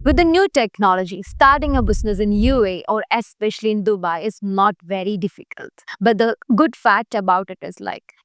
With the new technology, starting a business in UAE or especially in Dubai is not very difficult. But the good fact about it is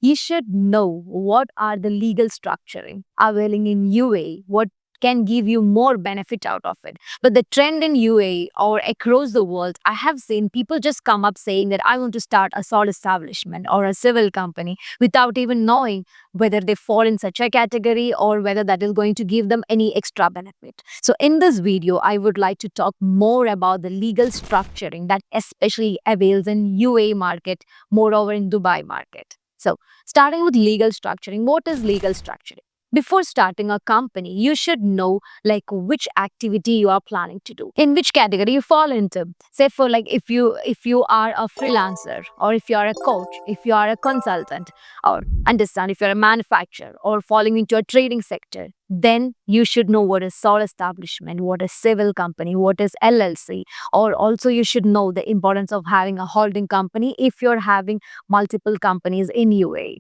you should know what are the legal structuring availing in UAE, what can give you more benefit out of it. But the trend in UAE or across the world, I have seen people just come up saying that I want to start a sole establishment or a civil company without even knowing whether they fall in such a category or whether that is going to give them any extra benefit. So, in this video, I would like to talk more about the legal structuring that especially avails in UAE market, moreover in Dubai market. So, starting with legal structuring, what is legal structuring? Before starting a company, you should know which activity you are planning to do, in which category you fall into. Say for if you are a freelancer, or if you are a coach, if you are a consultant, or understand if you're a manufacturer or falling into a trading sector, then you should know what is sole establishment, what is civil company, what is LLC, or also you should know the importance of having a holding company if you're having multiple companies in UAE.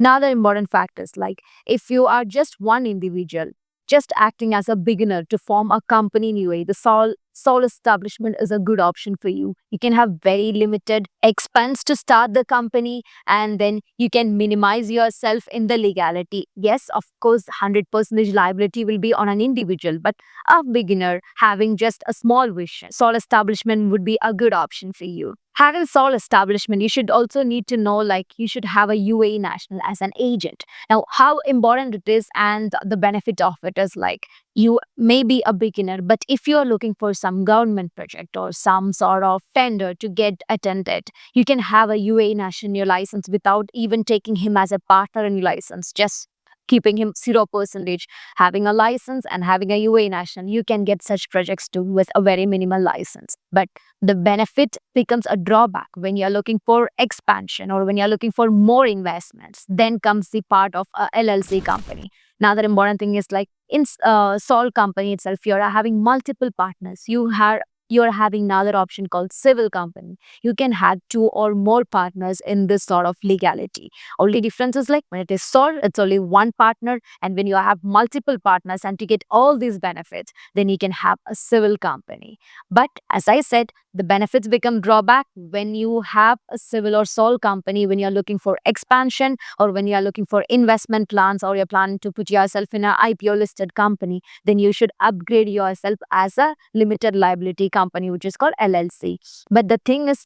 Now, the important fact is if you are just one individual, just acting as a beginner to form a company in UAE, the sole establishment is a good option for you. You can have very limited expense to start the company, and then you can minimize yourself in the legality. Yes, of course, 100% liability will be on an individual, but a beginner having just a small vision, sole establishment would be a good option for you. Having sole establishment, you should also need to know you should have a UAE national as an agent. Now, how important it is and the benefit of it is you may be a beginner, but if you are looking for some government project or some sort of tender to get attended, you can have a UAE national in your license without even taking him as a partner in your license, just keeping him 0% having a license and having a UAE national. You can get such projects too with a very minimal license. But the benefit becomes a drawback when you're looking for expansion or when you're looking for more investments. Then comes the part of a LLC company. Now, the important thing is in Sol company itself, you're having multiple partners. You're having another option called civil company. You can have two or more partners in this sort of legality. Only difference is when it is Sol, it's only one partner, and when you have multiple partners and to get all these benefits, then you can have a civil company. But as I said, the benefits become drawback when you have a civil or Sol company, when you're looking for expansion or when you're looking for investment plans or you're planning to put yourself in an IPO listed company, then you should upgrade yourself as a limited liability company, which is called LLC. But the thing is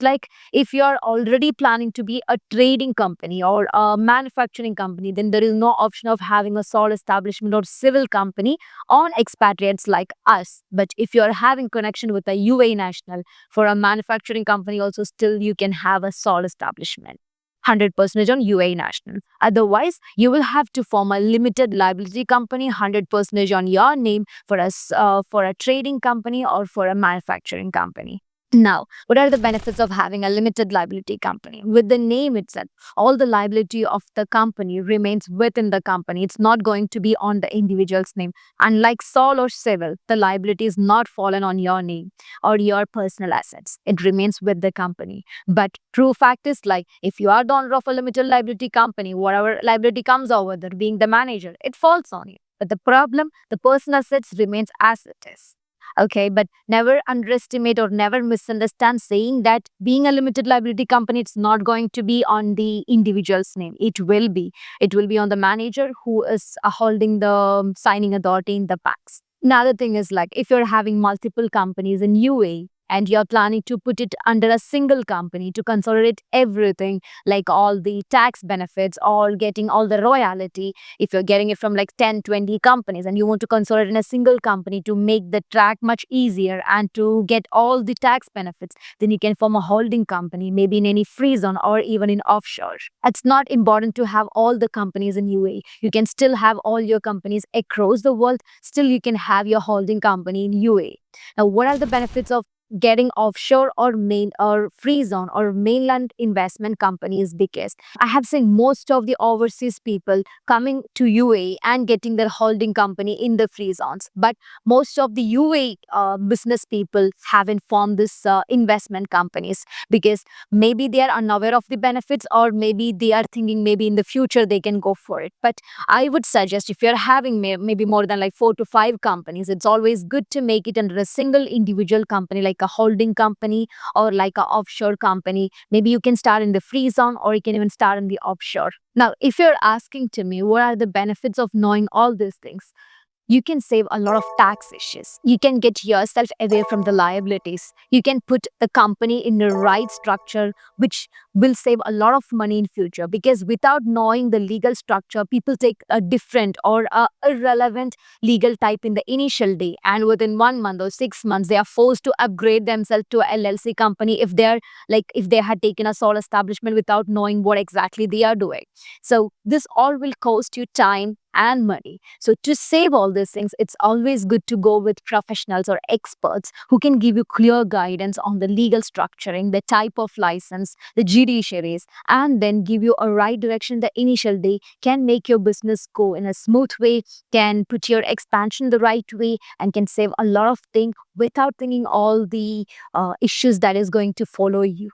if you're already planning to be a trading company or a manufacturing company, then there is no option of having a sole establishment or civil company on expatriates like us. But if you're having connection with a UAE national, for a manufacturing company also, still you can have a sole establishment 100% on UAE national. Otherwise, you will have to form a limited liability company 100% on your name for a trading company or for a manufacturing company. Now, what are the benefits of having a limited liability company? With the name itself, all the liability of the company remains within the company. It's not going to be on the individual's name. Unlike Sol or Civil, the liability is not fallen on your name or your personal assets. It remains with the company. But true fact is if you are the owner of a limited liability company, whatever liability comes over there, being the manager, it falls on you. But the problem, the personal assets remains as it is. Okay, but never underestimate or never misunderstand saying that being a limited liability company, it's not going to be on the individual's name. It will be. It will be on the manager who is holding the signing authority in the banks. Another thing is if you're having multiple companies in UAE and you're planning to put it under a single company to consolidate everything, all the tax benefits, all getting all the royalty, if you're getting it from 10, 20 companies and you want to consolidate in a single company to make the track much easier and to get all the tax benefits, then you can form a holding company, maybe in any free zone or even in offshore. It's not important to have all the companies in UAE. You can still have all your companies across the world. Still, you can have your holding company in UAE. Now, what are the benefits of getting offshore or main or free zone or mainland investment companies, because I have seen most of the overseas people coming to UAE and getting their holding company in the free zones. But most of the UAE business people haven't formed this investment companies, because maybe they are unaware of the benefits, or maybe they are thinking maybe in the future they can go for it. But I would suggest, if you're having maybe more than like 4 to 5 companies, it's always good to make it under a single individual company, like a holding company or like a offshore company. Maybe you can start in the free zone, or you can even start in the offshore. Now, if you're asking to me what are the benefits of knowing all these things, you can save a lot of tax issues. You can get yourself away from the liabilities. You can put the company in the right structure, which will save a lot of money in future. Because without knowing the legal structure, people take a different or a irrelevant legal type in the initial day, and within 1 month or 6 months, they are forced to upgrade themselves to a LLC company if they're like if they had taken a sole establishment without knowing what exactly they are doing. So this all will cost you time and money. So, to save all these things, it's always good to go with professionals or experts who can give you clear guidance on the legal structuring, the type of license, the judiciaries, and then give you a right direction the initial day, can make your business go in a smooth way, can put your expansion the right way, and can save a lot of things without thinking all the issues that is going to follow you.